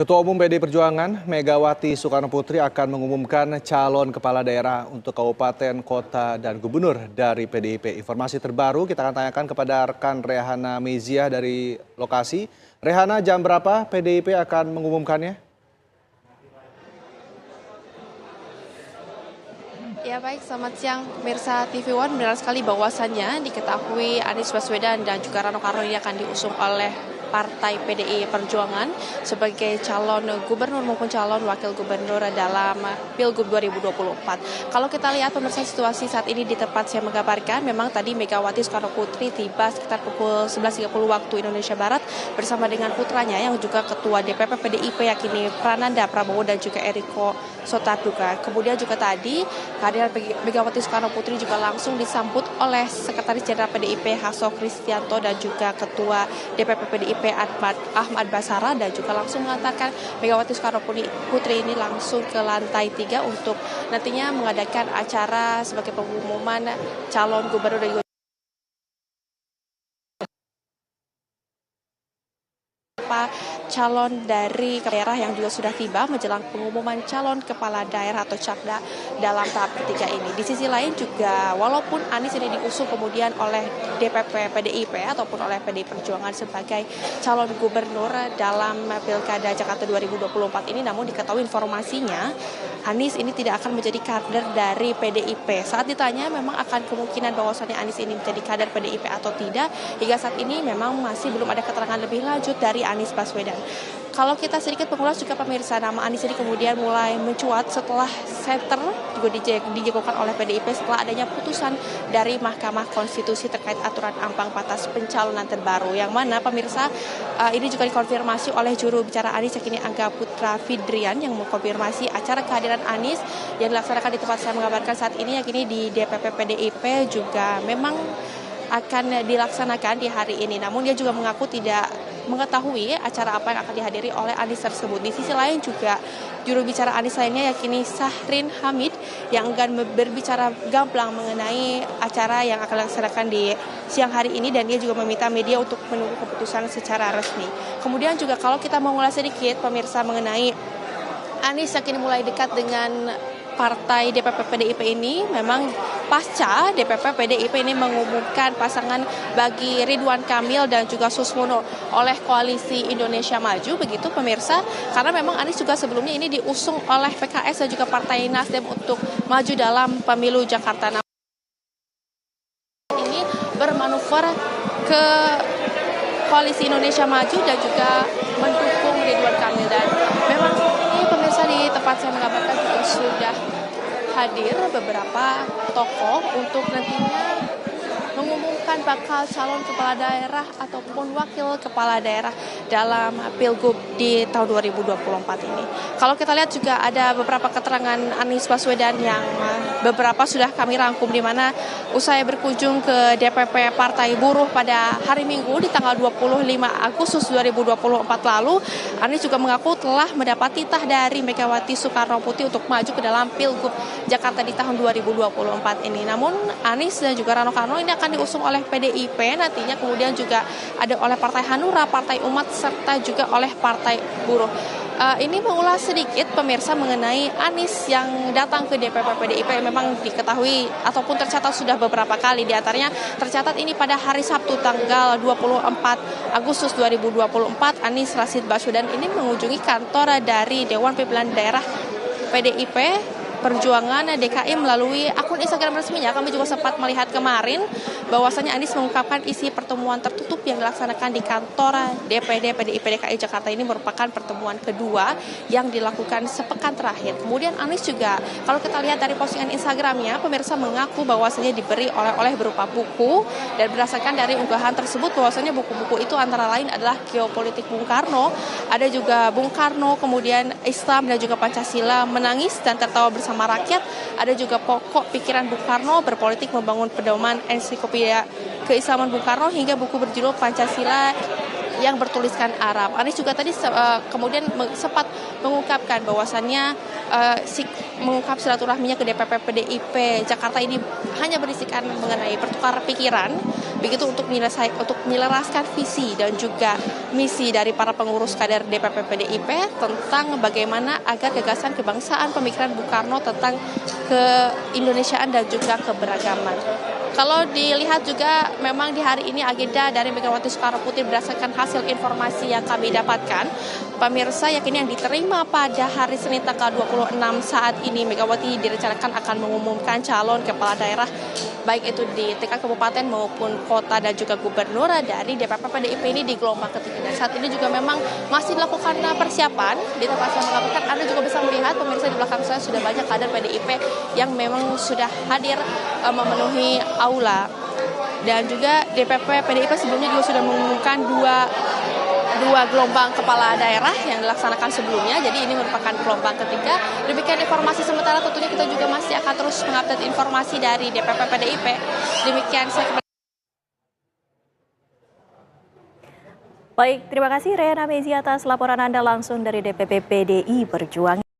Ketua Umum PDI Perjuangan, Megawati Soekarnoputri akan mengumumkan calon kepala daerah untuk kabupaten, kota, dan gubernur dari PDIP. Informasi terbaru kita akan tanyakan kepada rekan Rehana Meziah dari lokasi. Rehana, jam berapa PDIP akan mengumumkannya? Ya baik, selamat siang pemirsa TV One. Benar sekali bahwasannya diketahui Anies Baswedan dan juga Rano Karno ini akan diusung oleh Partai PDI Perjuangan sebagai calon gubernur maupun calon wakil gubernur dalam Pilgub 2024. Kalau kita lihat pemirsa situasi saat ini di tempat saya menggambarkan, memang tadi Megawati Soekarnoputri tiba sekitar pukul 11.30 waktu Indonesia Barat bersama dengan putranya yang juga Ketua DPP PDIP yakni Prananda Prabowo dan juga Eriko Sotarduga. Kemudian juga tadi kehadiran Megawati Soekarnoputri juga langsung disambut oleh Sekretaris Jenderal PDIP Hasto Kristianto dan juga Ketua DPP PDIP Ahmad Basara, dan juga langsung mengatakan Megawati Soekarnoputri ini langsung ke lantai 3 untuk nantinya mengadakan acara sebagai pengumuman calon gubernur dan calon dari daerah yang juga sudah tiba menjelang pengumuman calon kepala daerah atau Cakda dalam tahap ketiga ini. Di sisi lain juga walaupun Anies ini diusung kemudian oleh DPP PDIP ataupun oleh PDI Perjuangan sebagai calon gubernur dalam Pilkada Jakarta 2024 ini, namun diketahui informasinya Anies ini tidak akan menjadi kader dari PDIP. Saat ditanya memang akan kemungkinan bahwasannya Anies ini menjadi kader PDIP atau tidak, hingga saat ini memang masih belum ada keterangan lebih lanjut dari Anies Baswedan. Kalau kita sedikit mengulas juga pemirsa, nama Anies ini kemudian mulai mencuat setelah setter juga dijagokan oleh PDIP setelah adanya putusan dari Mahkamah Konstitusi terkait aturan ambang batas pencalonan terbaru, yang mana pemirsa ini juga dikonfirmasi oleh juru bicara Anies yakni Angga Putra Fidrian yang mengkonfirmasi acara kehadiran Anies yang dilaksanakan di tempat saya mengabarkan saat ini yakni di DPP PDIP juga memang akan dilaksanakan di hari ini. Namun dia juga mengaku tidak mengetahui acara apa yang akan dihadiri oleh Anies tersebut. Di sisi lain juga juru bicara Anies lainnya yakni Syahrin Hamid yang akan berbicara gamblang mengenai acara yang akan dilaksanakan di siang hari ini, dan dia juga meminta media untuk menunggu keputusan secara resmi. Kemudian juga kalau kita mengulas sedikit pemirsa mengenai Anies yang kini mulai dekat dengan Partai DPP PDIP ini, memang pasca DPP PDIP ini mengumumkan pasangan bagi Ridwan Kamil dan juga Suswono oleh Koalisi Indonesia Maju, begitu pemirsa, karena memang Anies juga sebelumnya ini diusung oleh PKS dan juga Partai Nasdem untuk maju dalam pemilu Jakarta. Ini bermanuver ke Koalisi Indonesia Maju dan juga mendukung Ridwan Kamil, dan memang ini pemirsa di tempat saya mengabarkan juga sudah hadir beberapa tokoh untuk nantinya mengumumkan bakal calon kepala daerah ataupun wakil kepala daerah dalam Pilgub di tahun 2024 ini. Kalau kita lihat juga ada beberapa keterangan Anies Baswedan yang beberapa sudah kami rangkum, di mana usai berkunjung ke DPP Partai Buruh pada hari Minggu di tanggal 25 Agustus 2024 lalu, Anies juga mengaku telah mendapat titah dari Megawati Soekarnoputri untuk maju ke dalam Pilgub Jakarta di tahun 2024 ini. Namun Anies dan juga Rano Karno ini akan diusung oleh PDIP nantinya, kemudian juga ada oleh Partai Hanura, Partai Umat, serta juga oleh Partai Buruh. Ini mengulas sedikit pemirsa mengenai Anies yang datang ke DPP PDIP memang diketahui ataupun tercatat sudah beberapa kali. Di antaranya tercatat ini pada hari Sabtu tanggal 24 Agustus 2024, Anies Rashid Baswedan ini mengunjungi kantor dari Dewan Pimpinan Daerah PDIP Perjuangan DKI melalui akun Instagram resminya. Kami juga sempat melihat kemarin bahwasannya Anies mengungkapkan isi pertemuan tertutup yang dilaksanakan di kantor DPD PDIP DKI Jakarta ini merupakan pertemuan kedua yang dilakukan sepekan terakhir. Kemudian Anies juga, kalau kita lihat dari postingan Instagramnya, pemirsa mengaku bahwasannya diberi oleh-oleh berupa buku, dan berdasarkan dari unggahan tersebut bahwasannya buku-buku itu antara lain adalah Geopolitik Bung Karno, ada juga Bung Karno, kemudian Islam dan juga Pancasila, Menangis dan Tertawa Bersama Rakyat, ada juga Pokok Pikiran Bung Karno, Berpolitik Membangun Pedoman Ensiklopedia Keislaman Bung Karno, hingga buku berjudul Pancasila yang bertuliskan Arab. Anies juga tadi kemudian sempat mengungkapkan bahwasannya mengungkap silaturahminya ke DPP PDIP Jakarta ini hanya berisikan mengenai pertukar pikiran Begitu untuk menyelaraskan visi dan juga misi dari para pengurus kader DPP PDIP tentang bagaimana agar gagasan kebangsaan pemikiran Bung Karno tentang keindonesiaan dan juga keberagaman. Kalau dilihat juga memang di hari ini agenda dari Megawati Soekarno Putri berdasarkan hasil informasi yang kami dapatkan, pemirsa yakni yang diterima pada hari Senin tanggal 26 saat ini Megawati direncanakan akan mengumumkan calon kepala daerah baik itu di tingkat kabupaten maupun kota dan juga gubernur dari DPP PDIP ini di gelombang ketiga. Dan saat ini juga memang masih dilakukan persiapan di tempat saya melakukan. Anda juga bisa melihat pemirsa di belakang saya sudah banyak kader PDIP yang memang sudah hadir memenuhi aula. Dan juga DPP PDIP sebelumnya juga sudah mengumumkan dua gelombang kepala daerah yang dilaksanakan sebelumnya. Jadi ini merupakan gelombang ketiga. Demikian informasi sementara, tentunya kita juga masih akan terus mengupdate informasi dari DPP PDIP. Demikian saya. Baik, terima kasih Reyana Mezi atas laporan Anda langsung dari DPP PDI Perjuangan.